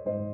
Years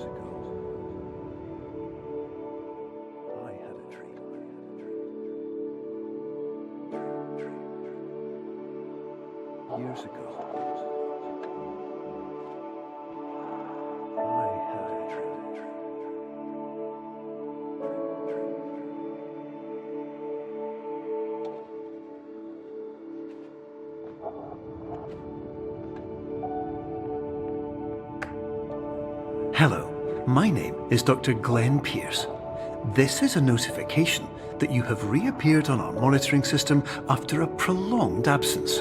ago, I had a dream. Years ago, I had a dream. Hello, my name is Dr. Glenn Pierce. This is a notification that you have reappeared on our monitoring system after a prolonged absence.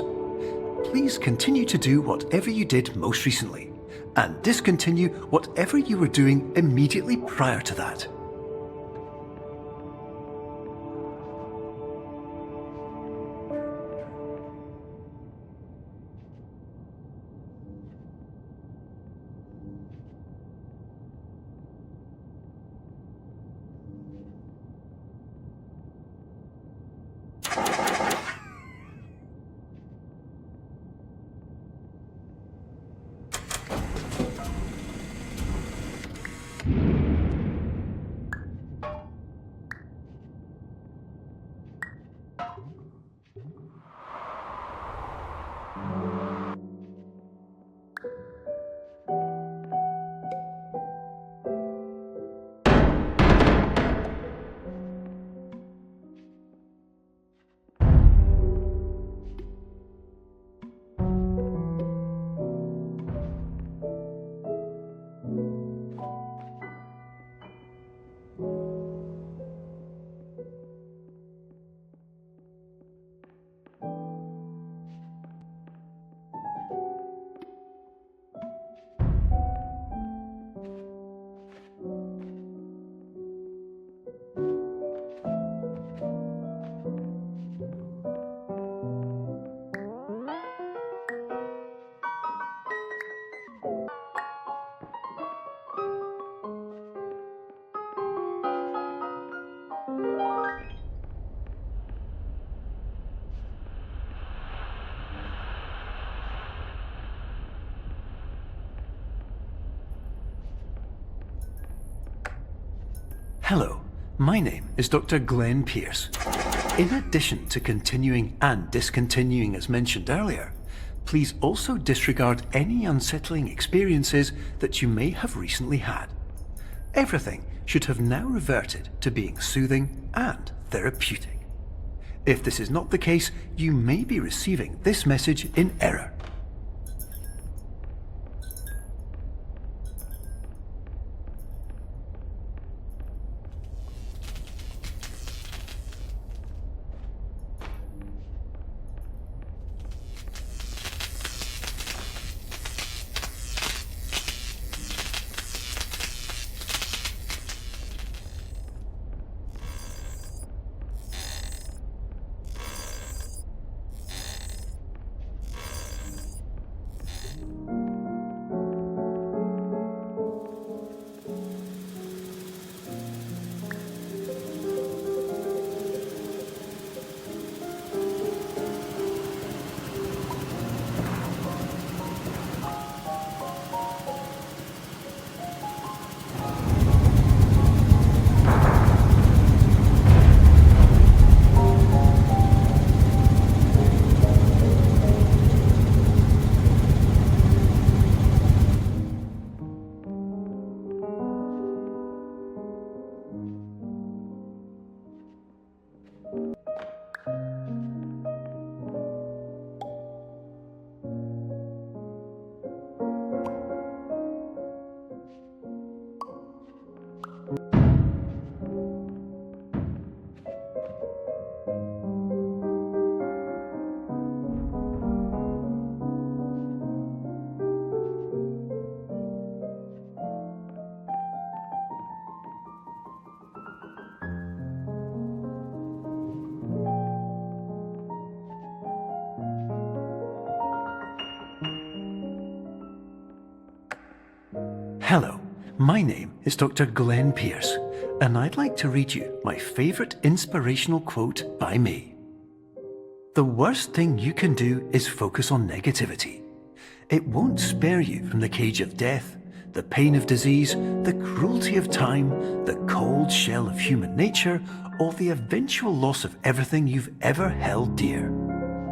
Please continue to do whatever you did most recently, and discontinue whatever you were doing immediately prior to that. Hello, my name is Dr. Glenn Pierce. In addition to continuing and discontinuing as mentioned earlier, please also disregard any unsettling experiences that you may have recently had. Everything should have now reverted to being soothing and therapeutic. If this is not the case, you may be receiving this message in error. Hello, my name is Dr. Glenn Pierce, and I'd like to read you my favourite inspirational quote by me. The worst thing you can do is focus on negativity. It won't spare you from the cage of death, the pain of disease, the cruelty of time, the cold shell of human nature, or the eventual loss of everything you've ever held dear.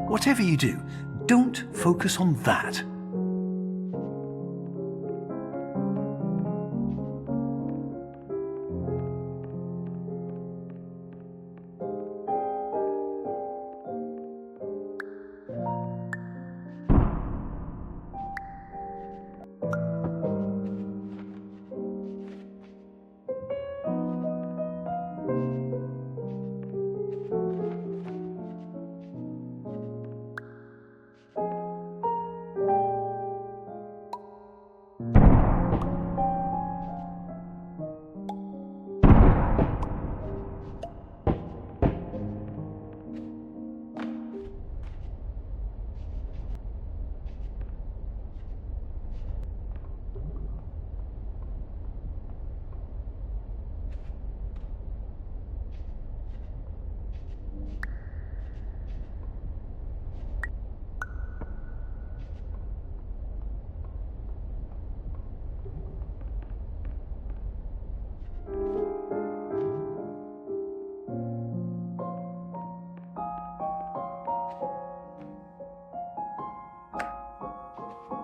Whatever you do, don't focus on that.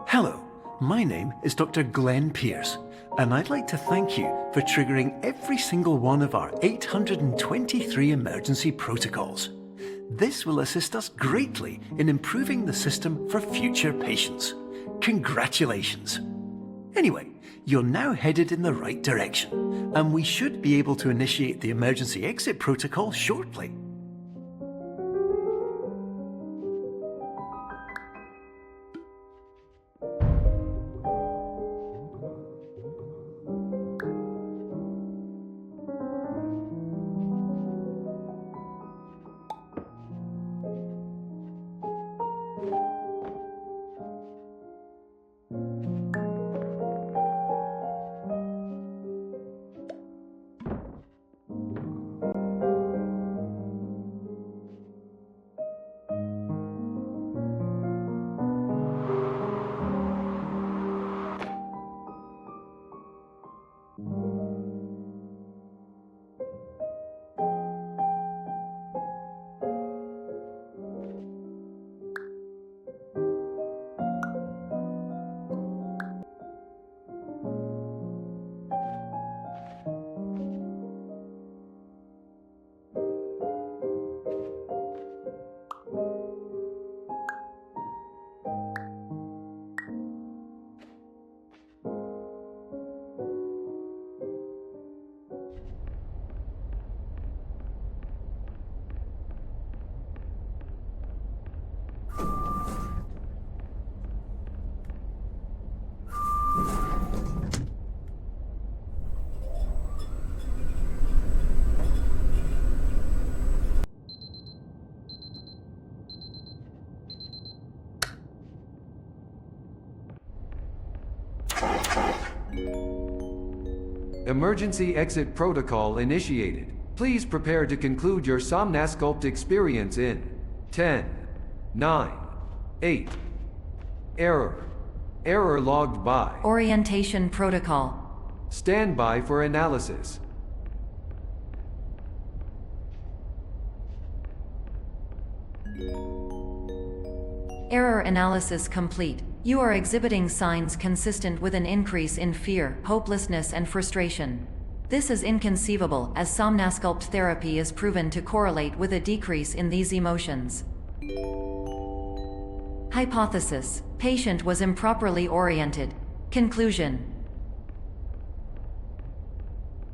Hello, my name is Dr. Glenn Pierce, and I'd like to thank you for triggering every single one of our 823 emergency protocols. This will assist us greatly in improving the system for future patients. Congratulations! Anyway, you're now headed in the right direction, and we should be able to initiate the emergency exit protocol shortly. Emergency exit protocol initiated. Please prepare to conclude your Somnasculpt experience in 10, 9, 8. Error. Error logged by. Orientation protocol. Stand by for analysis. Error analysis complete. You are exhibiting signs consistent with an increase in fear, hopelessness, and frustration. This is inconceivable, as Somnasculpt therapy is proven to correlate with a decrease in these emotions. Hypothesis: patient was improperly oriented. Conclusion: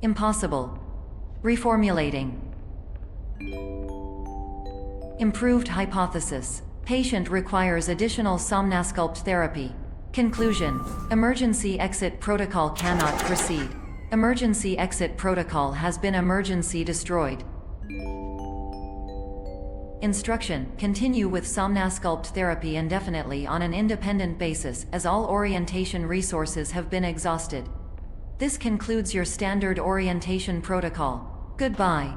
impossible. Reformulating. Improved hypothesis: patient requires additional Somnasculpt therapy. Conclusion: emergency exit protocol cannot proceed. Emergency exit protocol has been emergency destroyed. Instruction: continue with Somnasculpt therapy indefinitely on an independent basis, as all orientation resources have been exhausted. This concludes your standard orientation protocol. Goodbye.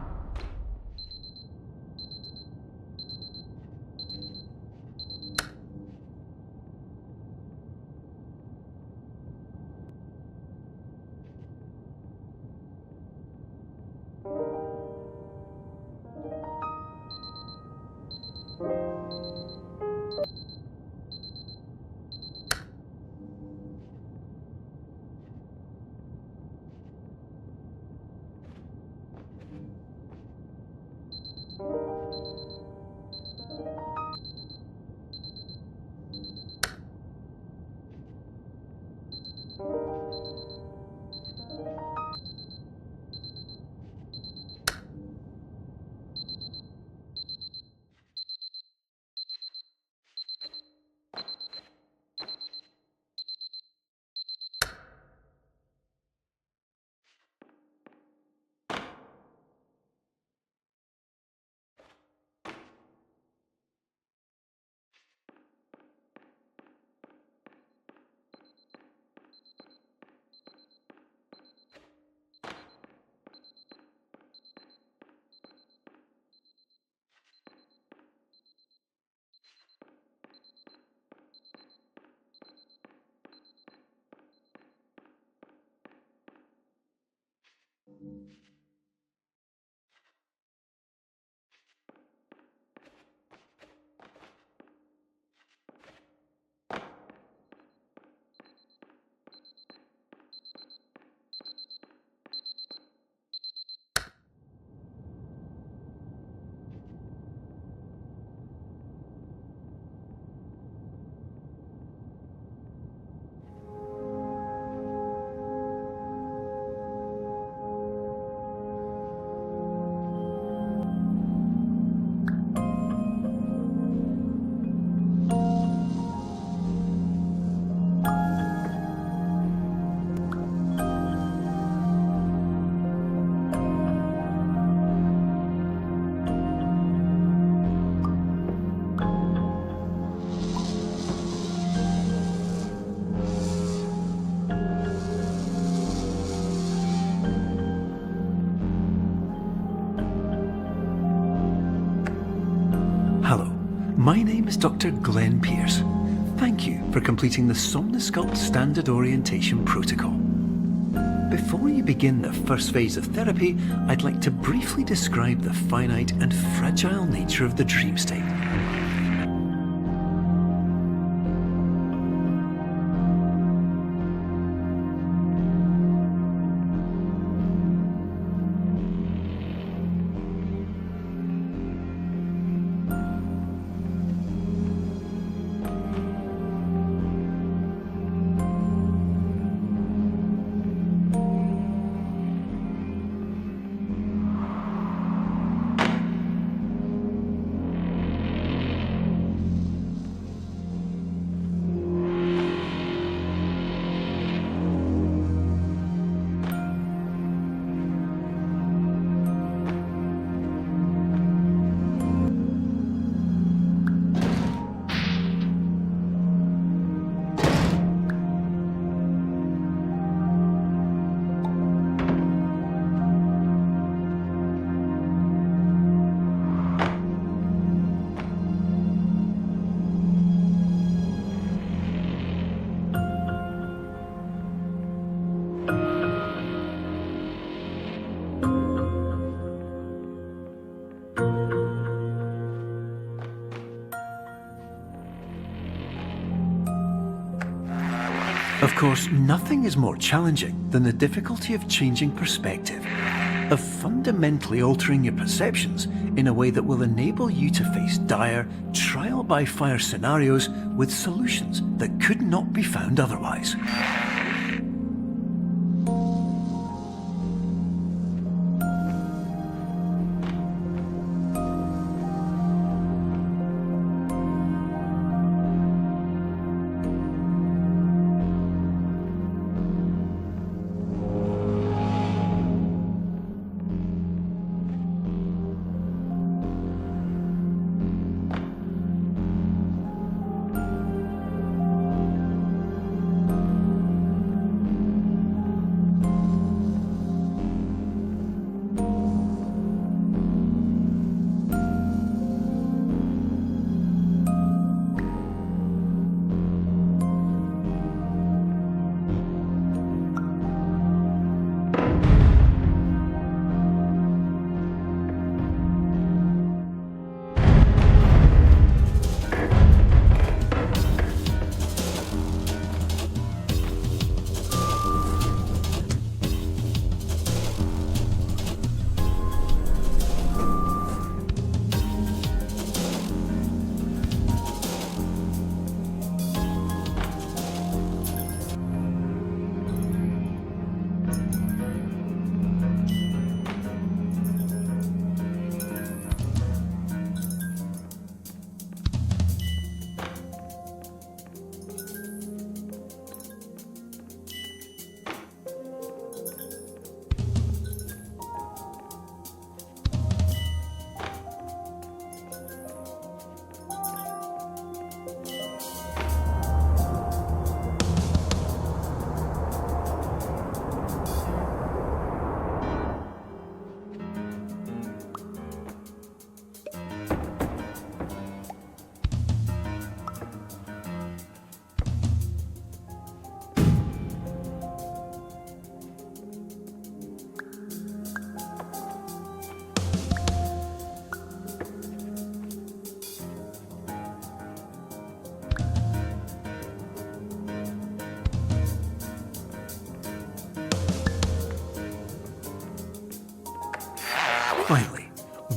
My name is Dr. Glenn Pierce. Thank you for completing the Somnosculpt Standard Orientation Protocol. Before you begin the first phase of therapy, I'd like to briefly describe the finite and fragile nature of the dream state. Of course, nothing is more challenging than the difficulty of changing perspective, of fundamentally altering your perceptions in a way that will enable you to face dire, trial-by-fire scenarios with solutions that could not be found otherwise.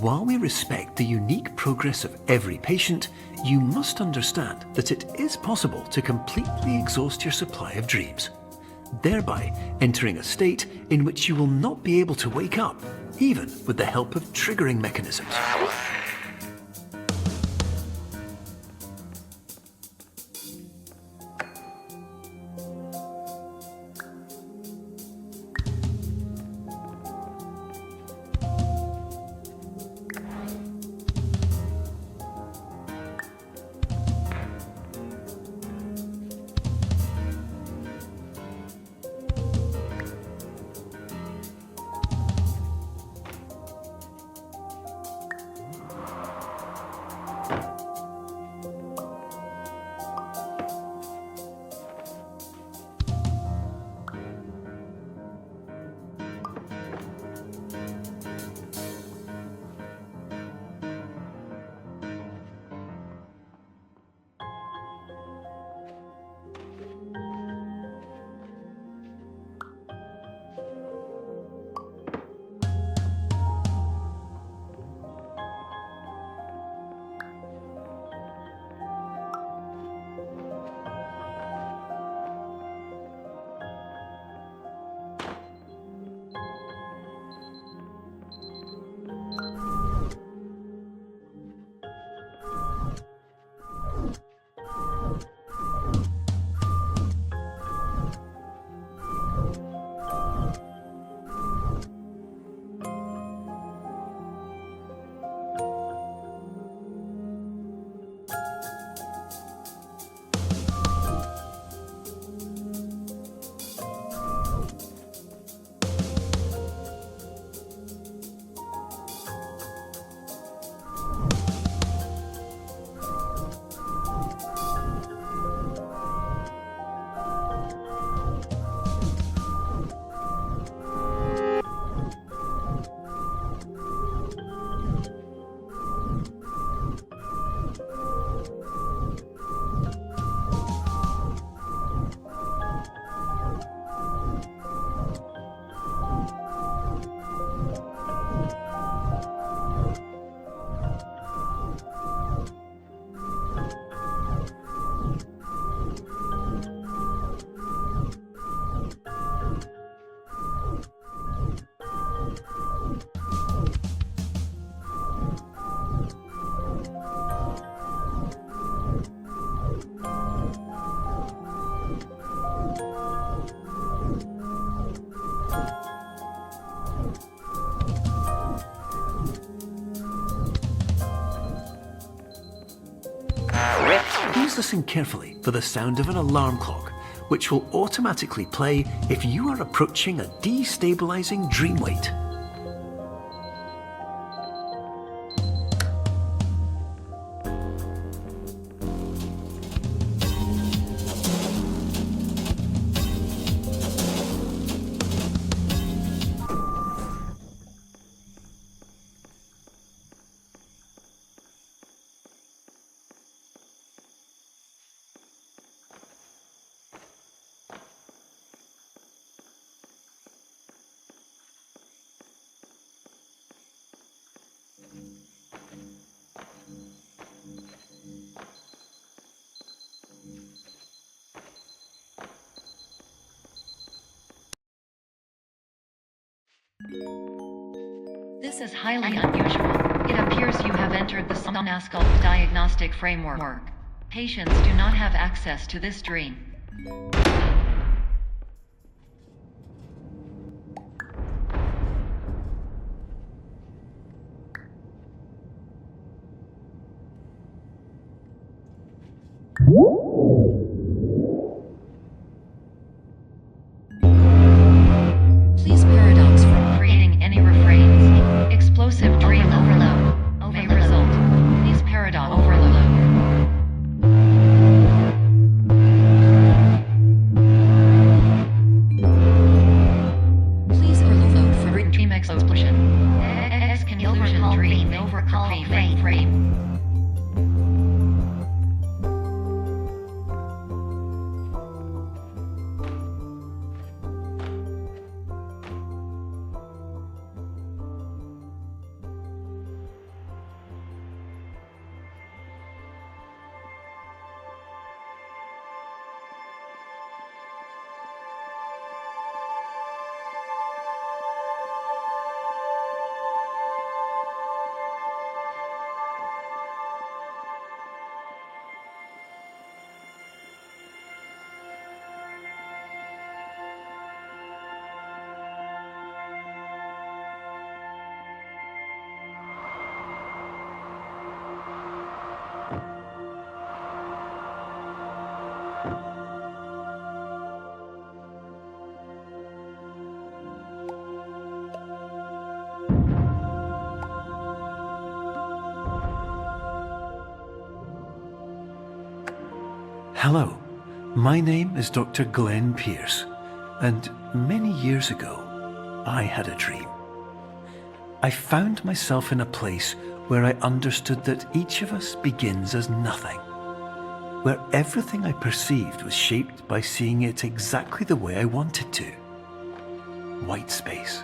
while we respect the unique progress of every patient, you must understand that it is possible to completely exhaust your supply of dreams, thereby entering a state in which you will not be able to wake up, even with the help of triggering mechanisms. Please listen carefully for the sound of an alarm clock, which will automatically play if you are approaching a destabilizing dream weight. This is highly unusual. It appears you have entered the Somnasculpt diagnostic framework. Patients do not have access to this dream. Please paradox from creating any refrains. Explosive dream overload may result. Please paradox overload. Please overload for dream explosion. Conclusion dream overcome frame. Hello, my name is Dr. Glenn Pierce, and many years ago, I had a dream. I found myself in a place where I understood that each of us begins as nothing, where everything I perceived was shaped by seeing it exactly the way I wanted to. White space.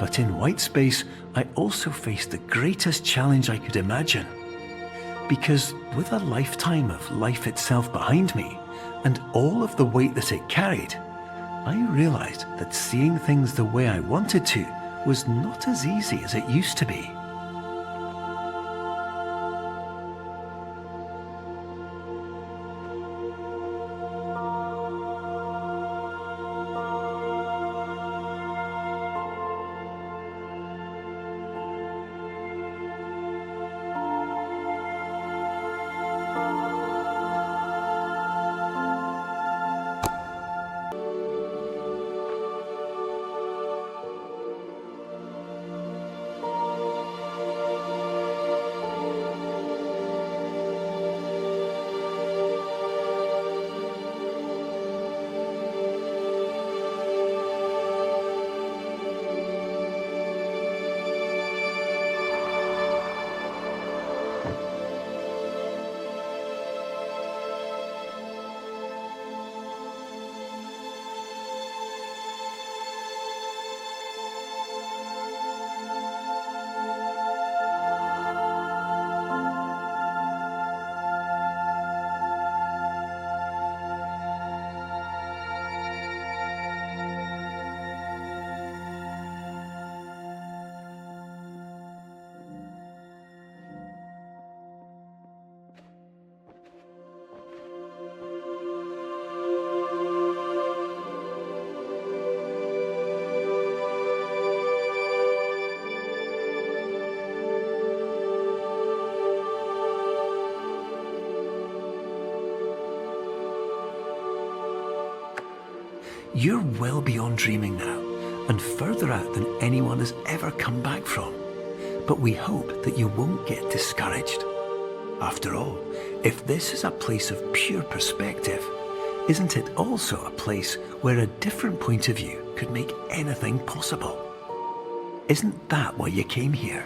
But in white space, I also faced the greatest challenge I could imagine. Because with a lifetime of life itself behind me, and all of the weight that it carried, I realized that seeing things the way I wanted to was not as easy as it used to be. You're well beyond dreaming now, and further out than anyone has ever come back from. But we hope that you won't get discouraged. After all, if this is a place of pure perspective, isn't it also a place where a different point of view could make anything possible? Isn't that why you came here?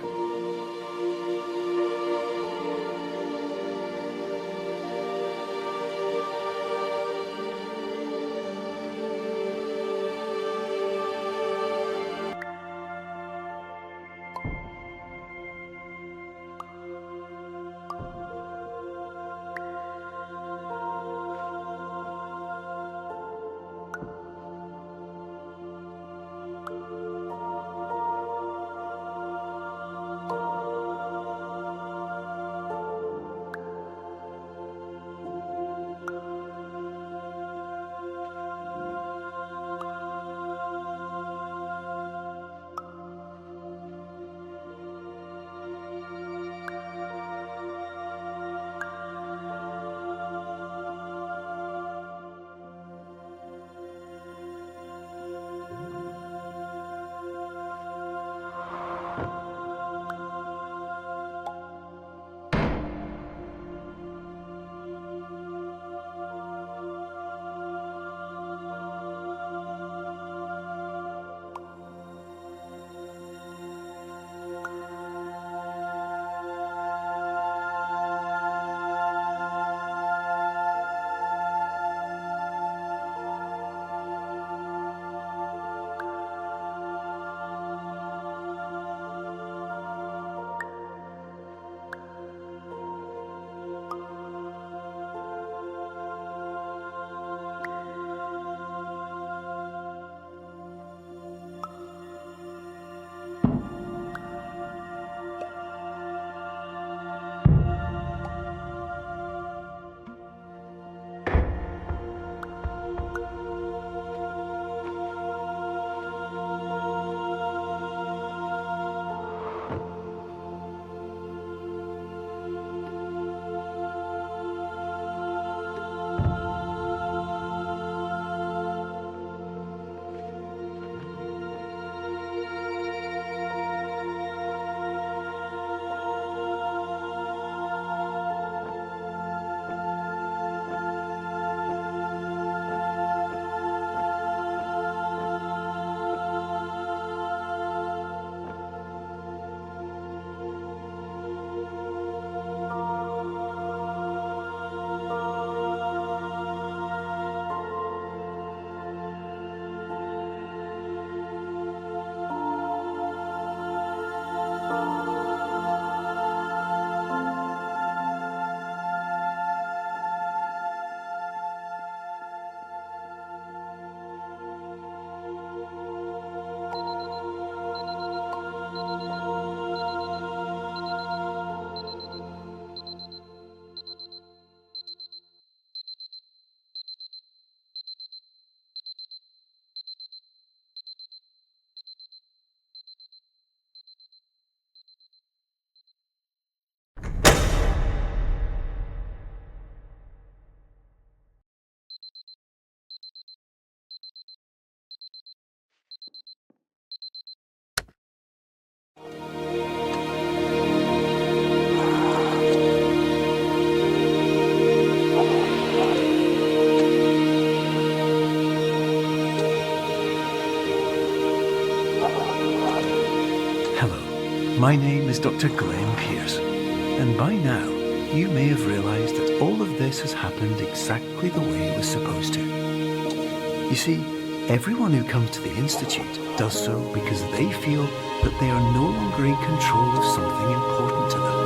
My name is Dr. Glenn Pierce, and by now you may have realised that all of this has happened exactly the way it was supposed to. You see, everyone who comes to the Institute does so because they feel that they are no longer in control of something important to them.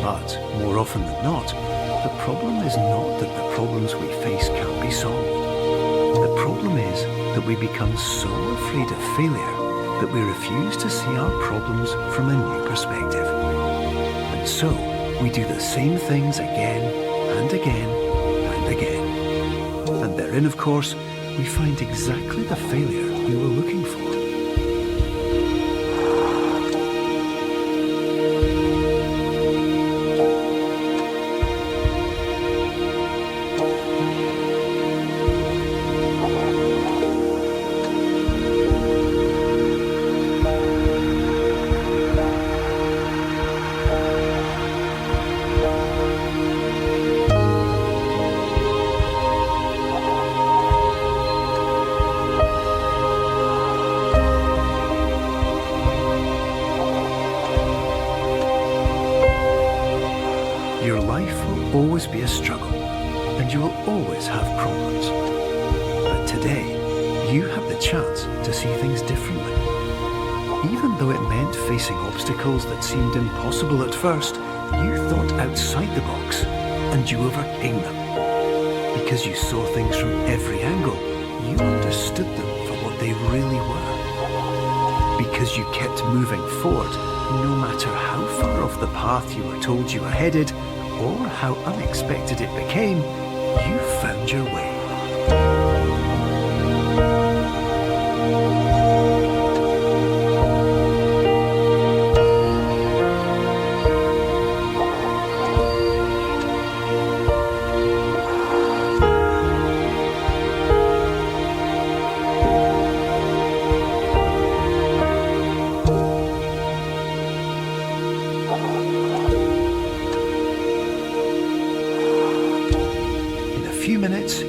But more often than not, the problem is not that the problems we face can't be solved. The problem is that we become so afraid of failure that we refuse to see our problems from a new perspective. And so, we do the same things again and again and again. And therein, of course, we find exactly the failure we were looking for. be a struggle, and you will always have problems. But today, you have the chance to see things differently. Even though it meant facing obstacles that seemed impossible at first, you thought outside the box, and you overcame them. Because you saw things from every angle, you understood them for what they really were. Because you kept moving forward, no matter how far off the path you were told you were headed, or how unexpected it became, you found your way.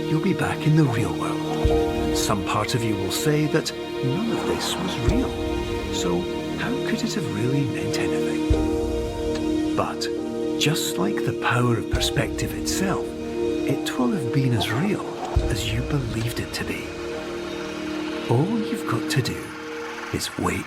You'll be back in the real world. Some part of you will say that none of this was real. So how could it have really meant anything? But just like the power of perspective itself, it will have been as real as you believed it to be. All you've got to do is wait